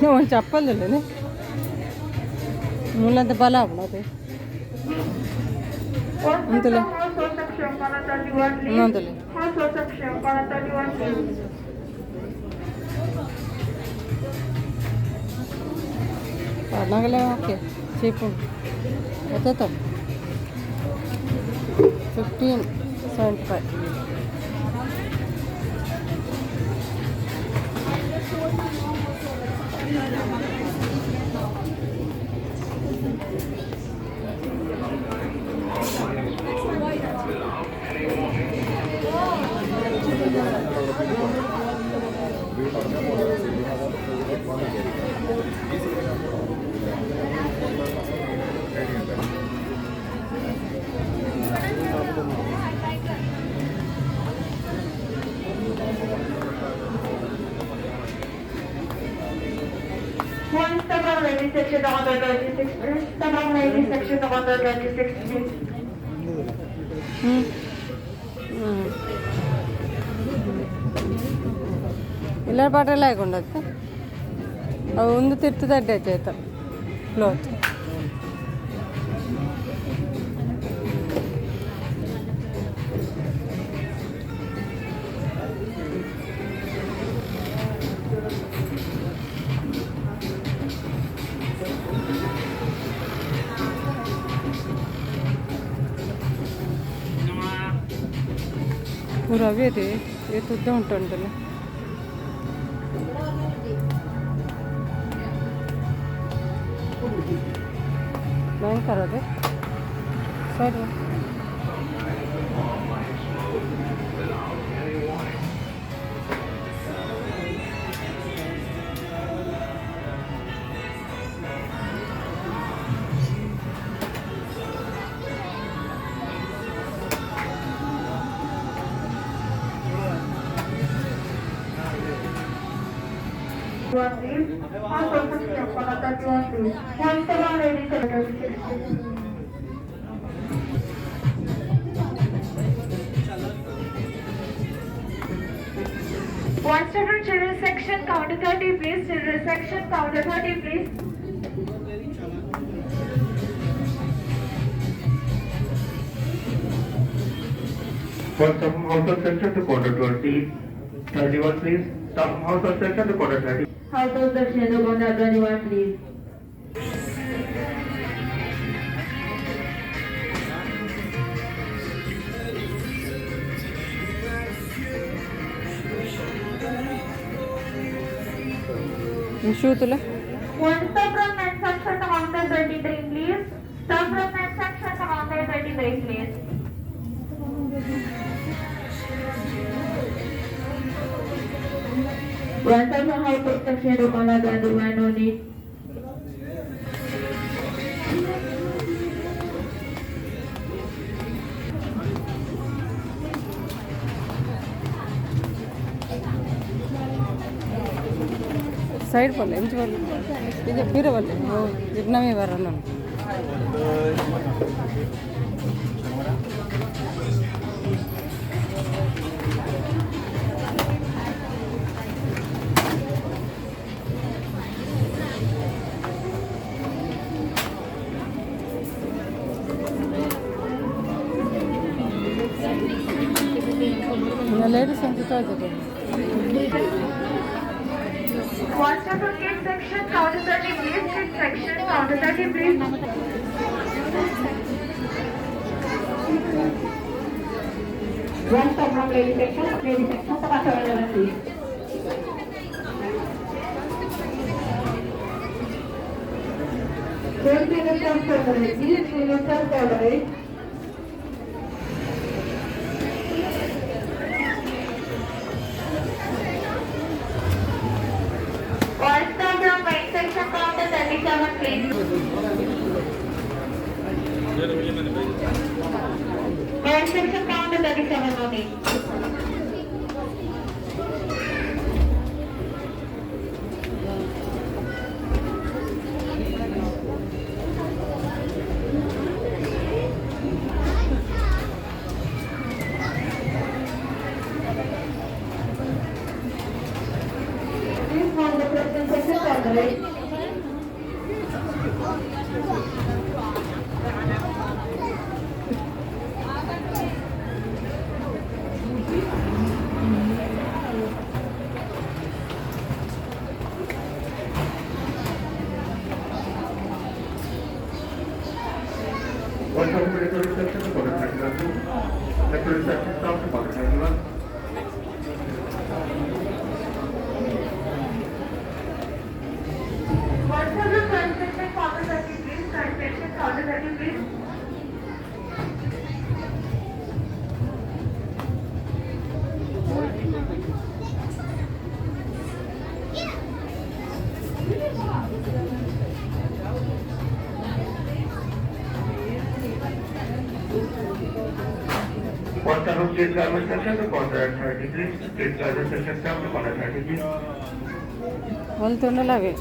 ಒಂದು ಚಪ್ಪಲ್ ಇಲ್ಲ ಮುಲ್ಲಂತ ಬಲ ಆಗ್ಬಿಡತ್ತೆ ಅಂತಲೇ ಇನ್ನೊಂದಲೆ పద్నాలుగులే ఓకే చీప్ ఎంతో 15.75 One step on ladies section number 26, please. Step on ladies section number 26, please. ಎಲ್ಲರ ಪಾಟೆಲ್ಲ ಹಾಕೊಂಡತ್ತೆ ಅವು ಒಂದು ತಿರ್ತು ತಡ್ಡೆ ಆಯ್ತು ಕ್ಲೋತ್ ಪೂರ ಇದೆ ತುದ್ದ ಉಂಟುಂಟಲ್ಲ ಭಯಂಕರ ಅದೇ ಸರಿ One please. One person step on 31 please. One step on ladies section 26. One step on children section counter 30 please. Children section counter 30 please. First of household section to quarter 20, 31 please. Stop household section to quarter 30. Household section to quarter 21 please. ಶೂತುಲೆ One step from men's section to counter 33 please. Step from men's section to counter 33 please. One step from household section to counter 21 no need. Side ಬರಲ್ಲ ಎಂಚು ಬರಲ್ಲ ಇದು ಬೀರ ಬರಲ್ಲ ಇದು ನಮಗೆ ಬರಲ್ಲ ladies ಅಂತ ತೋರಿಸಬೇಕು One step from kids section counter 30 please. Kids section counter 30 please. One step from ladies section to counter 11 please. Don't be the self order. Please be the self order. One step from right section counter 37 please. Right section counter 37 only. Please hold the present section Welcome to the reception to quarter 31. The reception staff to quarter 31. What is the transaction quarter 30, please? Transaction quarter 30, please. Welcome to State Government Section to quarter 30, please. State Government Section staff to quarter 30, please. వెళ్తుండలాగే